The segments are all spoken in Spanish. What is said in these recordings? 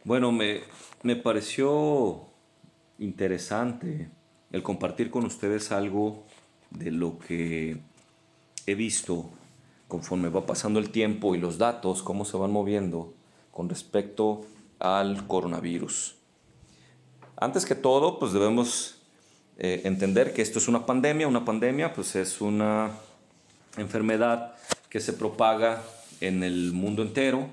Bueno, me pareció interesante el compartir con ustedes algo de lo que he visto conforme va pasando el tiempo y los datos, cómo se van moviendo con respecto al coronavirus. Antes que todo, pues debemos entender que esto es una pandemia. Una pandemia, pues es una enfermedad que se propaga en el mundo entero,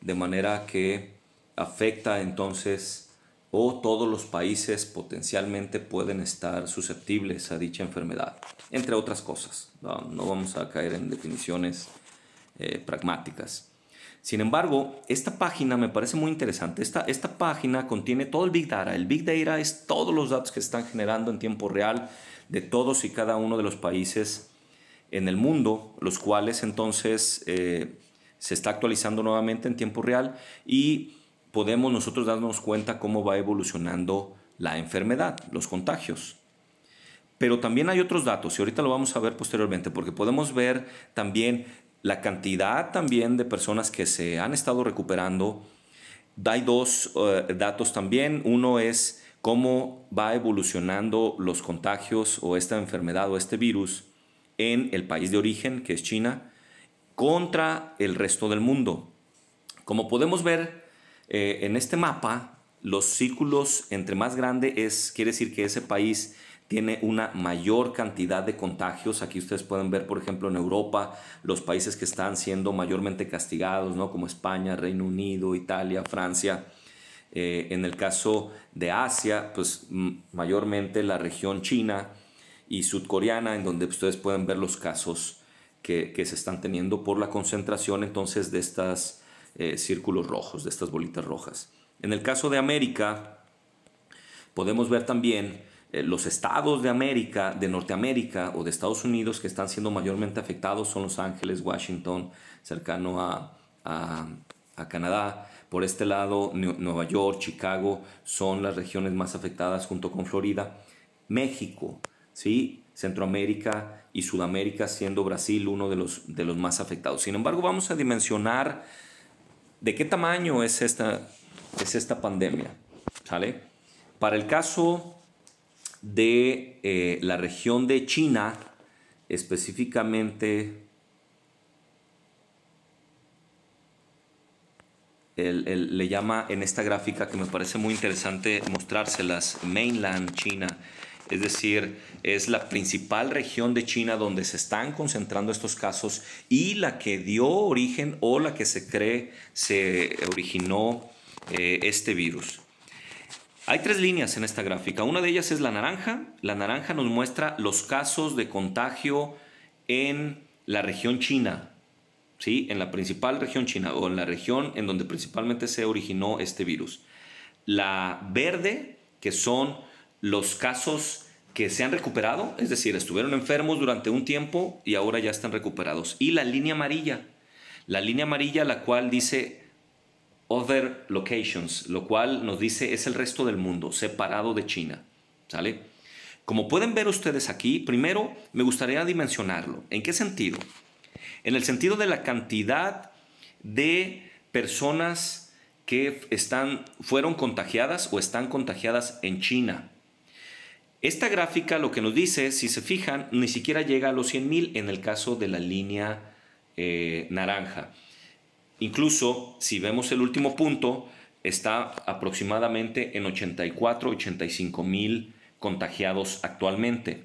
de manera que afecta entonces o todos los países potencialmente pueden estar susceptibles a dicha enfermedad, entre otras cosas. No vamos a caer en definiciones pragmáticas. Sin embargo, esta página me parece muy interesante. Esta página contiene todo el Big Data. El Big Data es todos los datos que se están generando en tiempo real de todos y cada uno de los países en el mundo, los cuales entonces se está actualizando nuevamente en tiempo real y podemos nosotros darnos cuenta cómo va evolucionando la enfermedad, los contagios. Pero también hay otros datos y ahorita lo vamos a ver posteriormente porque podemos ver también la cantidad también de personas que se han estado recuperando. Hay dos datos también. Uno es cómo va evolucionando los contagios o esta enfermedad o este virus en el país de origen, que es China, contra el resto del mundo. Como podemos ver en este mapa, los círculos entre más grande quiere decir que ese país tiene una mayor cantidad de contagios. Aquí ustedes pueden ver, por ejemplo, en Europa, los países que están siendo mayormente castigados, ¿no? Como España, Reino Unido, Italia, Francia. En el caso de Asia, pues mayormente la región china y sudcoreana, en donde ustedes pueden ver los casos que se están teniendo por la concentración entonces de estos círculos rojos, de estas bolitas rojas. En el caso de América, podemos ver también los estados de América, de Norteamérica o de Estados Unidos que están siendo mayormente afectados son Los Ángeles, Washington, cercano a Canadá. Por este lado, Nueva York, Chicago son las regiones más afectadas junto con Florida. México, ¿sí? Centroamérica y Sudamérica, siendo Brasil uno de los más afectados. Sin embargo, vamos a dimensionar de qué tamaño es esta pandemia, ¿sale? Para el caso de la región de China, específicamente le llama en esta gráfica, que me parece muy interesante mostrárselas, Mainland China. Es decir, es la principal región de China donde se están concentrando estos casos y la que dio origen o la que se cree se originó este virus. Hay tres líneas en esta gráfica. Una de ellas es la naranja. La naranja nos muestra los casos de contagio en la región china, ¿sí? En la principal región china o en la región en donde principalmente se originó este virus. La verde, que son los casos que se han recuperado, es decir, estuvieron enfermos durante un tiempo y ahora ya están recuperados. Y la línea amarilla, la cual dice other locations, lo cual nos dice es el resto del mundo, separado de China, ¿sale? Como pueden ver ustedes aquí, primero me gustaría dimensionarlo. ¿En qué sentido? En el sentido de la cantidad de personas que fueron contagiadas o están contagiadas en China. Esta gráfica lo que nos dice, si se fijan, ni siquiera llega a los 100,000 en el caso de la línea naranja. Incluso, si vemos el último punto, está aproximadamente en 84, 85,000 contagiados actualmente.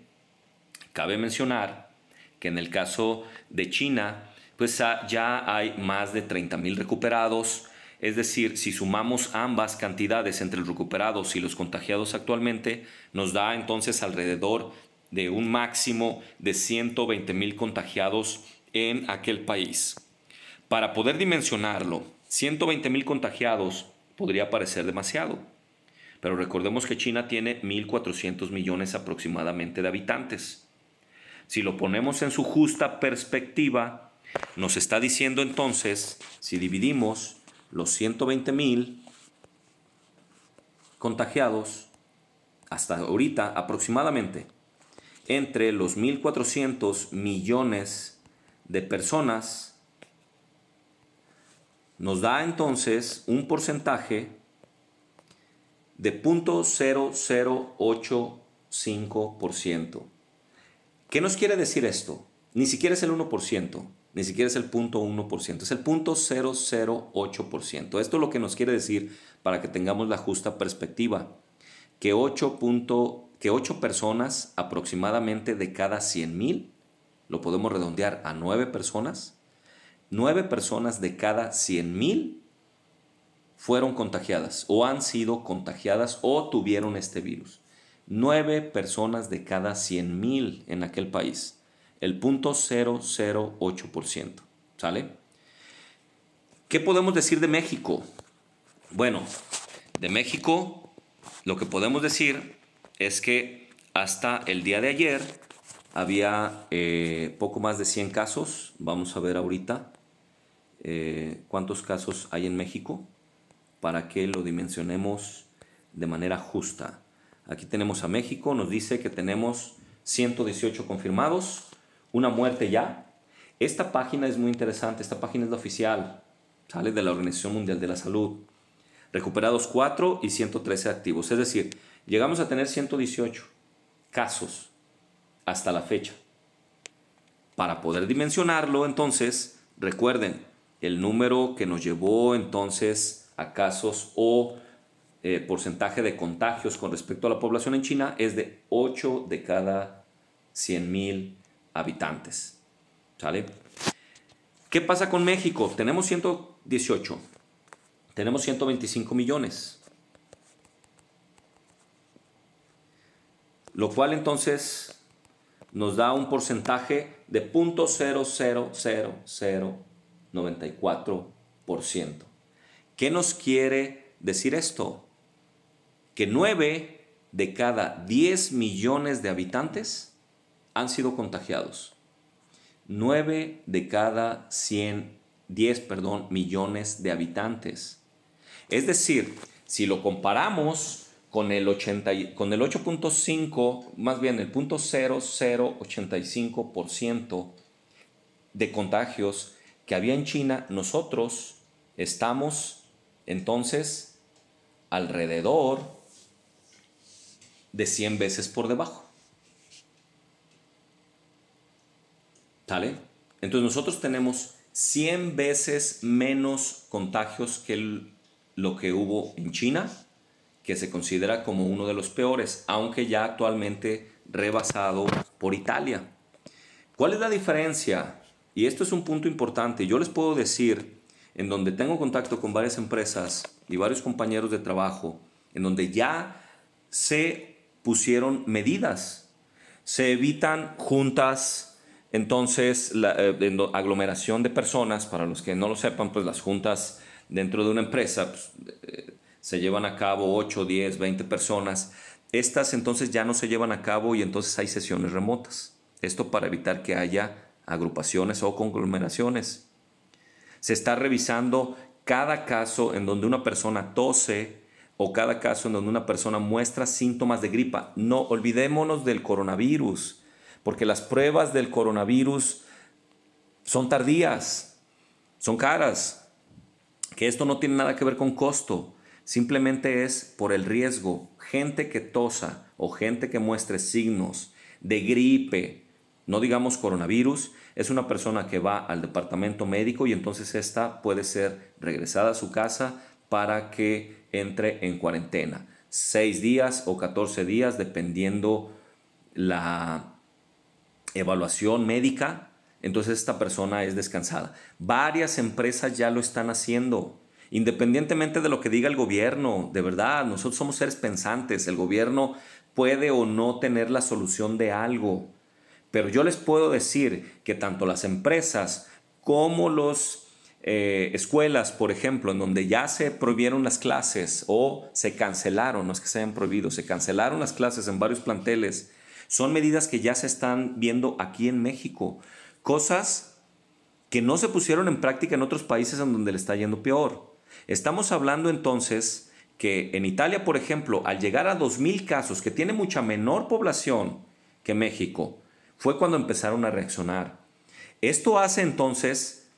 Cabe mencionar que en el caso de China, pues ya hay más de 30,000 recuperados. Es decir, si sumamos ambas cantidades entre los recuperados y los contagiados actualmente, nos da entonces alrededor de un máximo de 120,000 contagiados en aquel país. Para poder dimensionarlo, 120,000 contagiados podría parecer demasiado, pero recordemos que China tiene 1.400 millones aproximadamente de habitantes. Si lo ponemos en su justa perspectiva, nos está diciendo entonces, si dividimos los 120,000 contagiados hasta ahorita aproximadamente entre los 1.400 millones de personas, nos da entonces un porcentaje de 0.0085%. ¿Qué nos quiere decir esto? Ni siquiera es el 1%, ni siquiera es el 0.1%, es el 0.008%. Esto es lo que nos quiere decir, para que tengamos la justa perspectiva, que 8 personas aproximadamente de cada 100,000, lo podemos redondear a 9 personas, 9 personas de cada 100,000 fueron contagiadas o han sido contagiadas o tuvieron este virus. 9 personas de cada 100,000 en aquel país. El 0.008%. ¿Sale? ¿Qué podemos decir de México? Bueno, de México lo que podemos decir es que hasta el día de ayer había poco más de 100 casos. Vamos a ver ahorita cuántos casos hay en México para que lo dimensionemos de manera justa. Aquí tenemos a México, nos dice que tenemos 118 confirmados, una muerte ya. Esta página es muy interesante, esta página es la oficial, sale de la Organización Mundial de la Salud. Recuperados 4 y 113 activos, es decir, llegamos a tener 118 casos hasta la fecha. Para poder dimensionarlo, entonces, recuerden, el número que nos llevó entonces a casos o porcentaje de contagios con respecto a la población en China es de 8 de cada 100,000 habitantes. ¿Sale? ¿Qué pasa con México? Tenemos 118. Tenemos 125 millones. Lo cual entonces nos da un porcentaje de 0.00094%. ¿Qué nos quiere decir esto? Que 9 de cada 10 millones de habitantes han sido contagiados. 9 de cada 10 millones de habitantes. Es decir, si lo comparamos con el 8.5, más bien el 0.0085% de contagios que había en China, nosotros estamos entonces alrededor de 100 veces por debajo. ¿Sale? Entonces nosotros tenemos 100 veces menos contagios que lo que hubo en China, que se considera como uno de los peores, aunque ya actualmente rebasado por Italia. ¿Cuál es la diferencia? Y esto es un punto importante. Yo les puedo decir, en donde tengo contacto con varias empresas y varios compañeros de trabajo, en donde ya se pusieron medidas, se evitan juntas. Entonces, aglomeración de personas, para los que no lo sepan, pues las juntas dentro de una empresa pues, se llevan a cabo 8, 10, 20 personas. Estas entonces ya no se llevan a cabo y entonces hay sesiones remotas. Esto para evitar que haya agrupaciones o conglomeraciones. Se está revisando cada caso en donde una persona tose o cada caso en donde una persona muestra síntomas de gripa. No olvidémonos del coronavirus, porque las pruebas del coronavirus son tardías, son caras, que esto no tiene nada que ver con costo, simplemente es por el riesgo. Gente que tosa o gente que muestre signos de gripe, no digamos coronavirus, es una persona que va al departamento médico y entonces esta puede ser regresada a su casa para que entre en cuarentena. 6 días o 14 días, dependiendo la evaluación médica, entonces esta persona es descansada. Varias empresas ya lo están haciendo, independientemente de lo que diga el gobierno. De verdad, nosotros somos seres pensantes. El gobierno puede o no tener la solución de algo, pero yo les puedo decir que tanto las empresas como las escuelas, por ejemplo, en donde ya se prohibieron las clases o se cancelaron, no es que se hayan prohibido, se cancelaron las clases en varios planteles. Son medidas que ya se están viendo aquí en México. Cosas que no se pusieron en práctica en otros países en donde le está yendo peor. Estamos hablando entonces que en Italia, por ejemplo, al llegar a 2,000 casos, que tiene mucha menor población que México, fue cuando empezaron a reaccionar. Esto hace entonces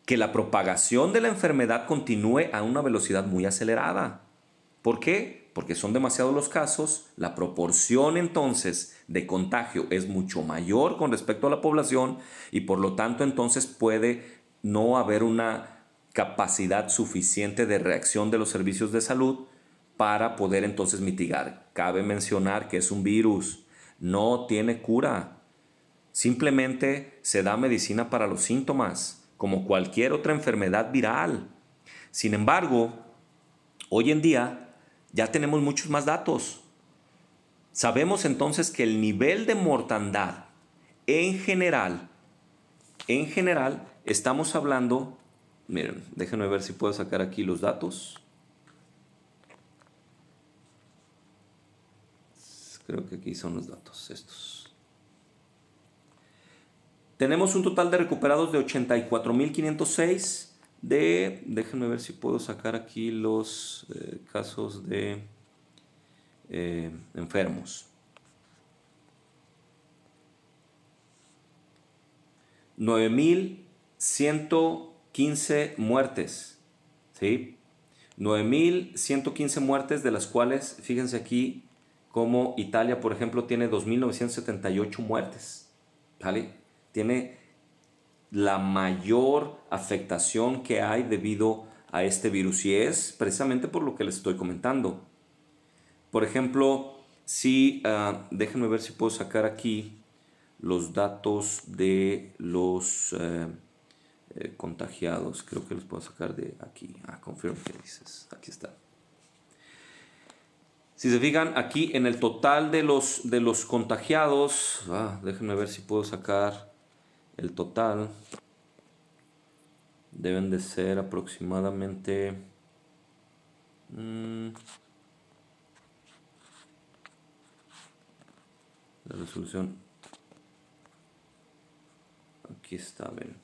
que la propagación de la enfermedad continúe a una velocidad muy acelerada. ¿Por qué? porque son demasiados los casos, la proporción entonces de contagio es mucho mayor con respecto a la población y por lo tanto entonces puede no haber una capacidad suficiente de reacción de los servicios de salud para poder entonces mitigar. Cabe mencionar que es un virus, no tiene cura, simplemente se da medicina para los síntomas, como cualquier otra enfermedad viral. Sin embargo, hoy en día ya tenemos muchos más datos. Sabemos entonces que el nivel de mortandad en general, estamos hablando, miren, déjenme ver si puedo sacar aquí los datos. Creo que aquí son los datos estos. Tenemos un total de recuperados de 84.506 déjenme ver si puedo sacar aquí los casos de enfermos. 9.115 muertes, ¿sí? 9.115 muertes, de las cuales, fíjense aquí, como Italia, por ejemplo, tiene 2.978 muertes, ¿vale? Tiene la mayor afectación que hay debido a este virus y es precisamente por lo que les estoy comentando. Por ejemplo, si, déjenme ver si puedo sacar aquí los datos de los contagiados. Creo que los puedo sacar de aquí. Confirm que dices. Aquí está. Si se fijan, aquí en el total de los contagiados, déjenme ver si puedo sacar el total. Deben de ser aproximadamente... la resolución... Aquí está, ven.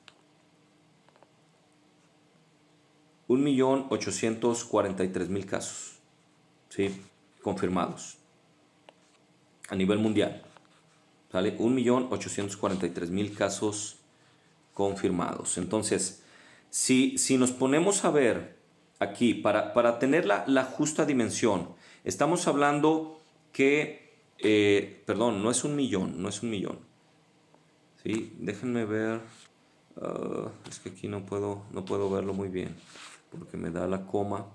1.843.000 casos, ¿sí? Confirmados a nivel mundial. ¿Sale? 1.843.000 casos confirmados. Entonces, si nos ponemos a ver aquí, para tener la justa dimensión, estamos hablando que, perdón, no es 1.000.000, no es 1.000.000. ¿Sí? Déjenme ver, es que aquí no puedo verlo muy bien, porque me da la coma.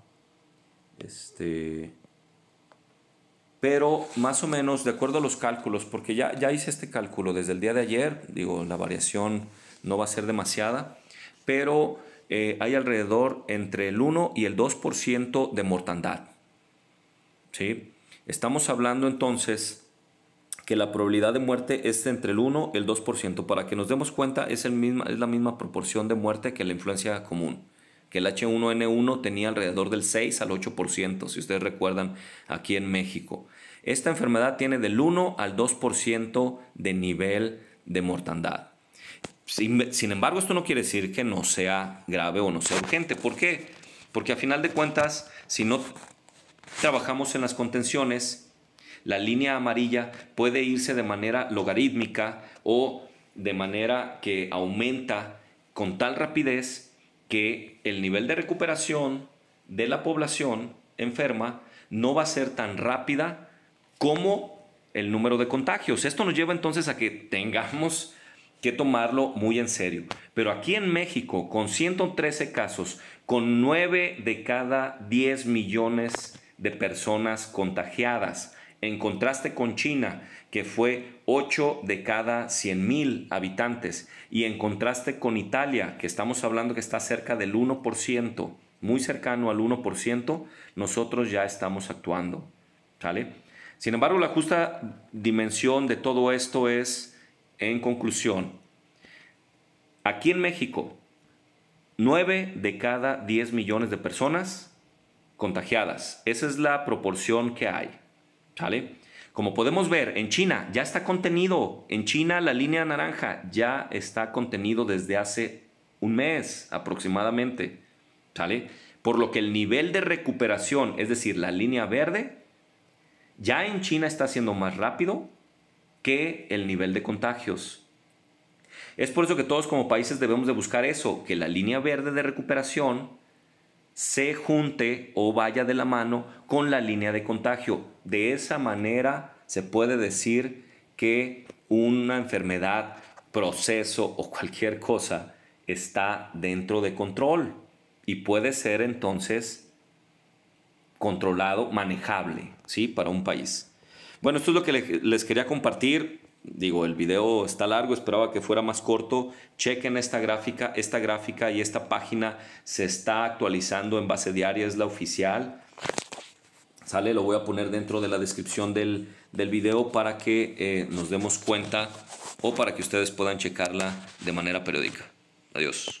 Pero más o menos, de acuerdo a los cálculos, porque ya hice este cálculo desde el día de ayer, digo, la variación no va a ser demasiada, pero hay alrededor entre el 1 y el 2% de mortandad, ¿sí? Estamos hablando entonces que la probabilidad de muerte es entre el 1 y el 2%. Para que nos demos cuenta, es la misma proporción de muerte que la influencia común, que el H1N1 tenía alrededor del 6 al 8%, si ustedes recuerdan, aquí en México. Esta enfermedad tiene del 1 al 2% de nivel de mortandad. Sin embargo, esto no quiere decir que no sea grave o no sea urgente. ¿Por qué? Porque a final de cuentas, si no trabajamos en las contenciones, la línea amarilla puede irse de manera logarítmica o de manera que aumenta con tal rapidez que el nivel de recuperación de la población enferma no va a ser tan rápida como el número de contagios. Esto nos lleva entonces a que tengamos que tomarlo muy en serio. Pero aquí en México, con 113 casos, con 9 de cada 10 millones de personas contagiadas, en contraste con China, que fue 8 de cada 100.000 habitantes, y en contraste con Italia, que estamos hablando que está cerca del 1%, muy cercano al 1%, nosotros ya estamos actuando, ¿sale? Sin embargo, la justa dimensión de todo esto es, en conclusión, aquí en México, 9 de cada 10 millones de personas contagiadas. Esa es la proporción que hay, ¿sale? Como podemos ver, en China ya está contenido. En China la línea naranja ya está contenido desde hace un mes aproximadamente, ¿sale? Por lo que el nivel de recuperación, es decir, la línea verde, ya en China está siendo más rápido que el nivel de contagios. Es por eso que todos como países debemos de buscar eso, que la línea verde de recuperación se junte o vaya de la mano con la línea de contagio. De esa manera se puede decir que una enfermedad, proceso o cualquier cosa está dentro de control y puede ser entonces controlado, manejable, ¿sí? Para un país. Bueno, esto es lo que les quería compartir. Digo, el video está largo, esperaba que fuera más corto. Chequen esta gráfica y esta página se está actualizando en base diaria, es la oficial. Sale, lo voy a poner dentro de la descripción del video para que nos demos cuenta o para que ustedes puedan checarla de manera periódica. Adiós.